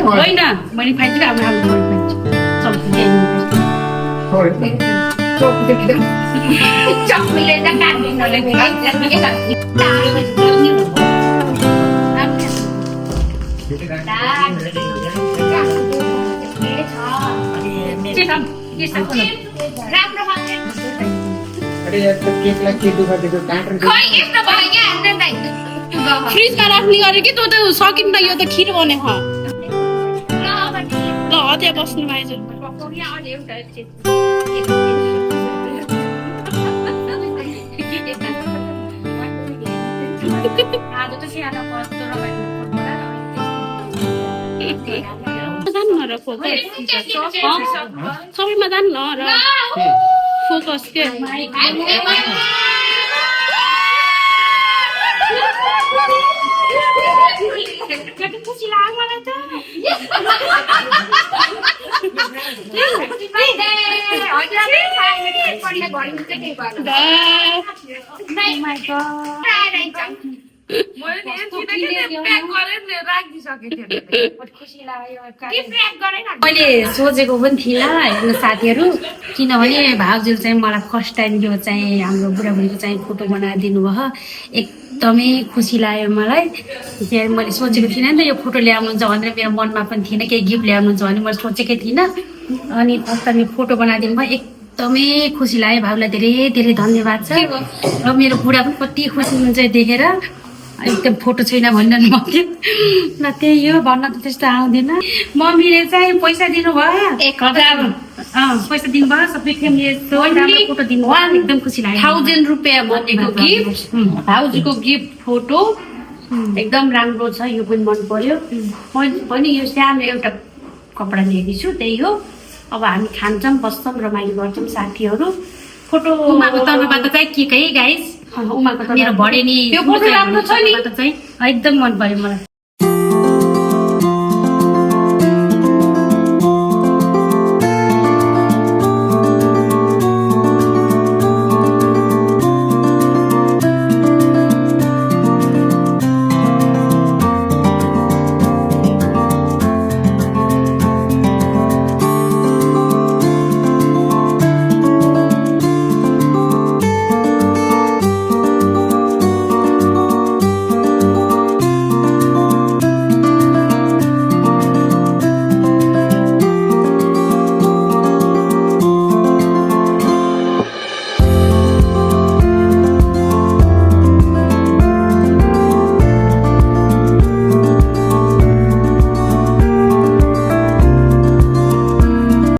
होइन मैले खाइदिएर अब राम्रो फ्रिजमा राख्ने गरे कि तँ त सकिन्न यो त खिर बने ल त्यहाँ बस्नु आइज जानु न र फोकस सबैमा जानु न र फोकस के खुसी लाग्यो मलाई त मैले सोचेको पनि थिइनँ हेर्नु साथीहरू किनभने भाउजूले चाहिँ मलाई फर्स्ट टाइम यो चाहिँ हाम्रो बुढाबुढीको चाहिँ फोटो बनाइदिनु भयो एकदमै खुसी लाग्यो मलाई मैले सोचेको थिइनँ नि त यो फोटो ल्याउनुहुन्छ भनेर मेरो मनमा पनि थिएन केही गिफ्ट ल्याउनुहुन्छ भने मैले सोचेकै थिइनँ अनि फर्स्ट टाइम फोटो बनाइदिनु भयो एकदमै खुसी लाग्यो भाउलाई धेरै धेरै धन्यवाद छ र मेरो बुढा पनि कति खुसी हुन्छ देखेर एकदम फोटो छैन भन्न नक्यो ल त्यही हो भन्न त त्यस्तो आउँदैन मम्मीले चाहिँ पैसा दिनुभयो 1000 पैसा दिनुभयो सबै फ्यामिलीले फोटो दिनुभयो एकदम खुसी लाग्यो 1000 रुपियाँ भनेको गिफ्ट भाउजूको गिफ्ट फोटो एकदम राम्रो छ यो पनि मन पर्यो मैले पनि यो सानो एउटा कपडा लिएकी छु त्यही हो अब हामी खान्छौँ बस्छौँ रमाइलो गर्छौँ साथीहरू फोटो उमाको तर्फबाट चाहिँ के गाइस उमाको मेरो भडे नि त्यो फोटो राम्रो छ नि एकदम मन पर्यो मलाई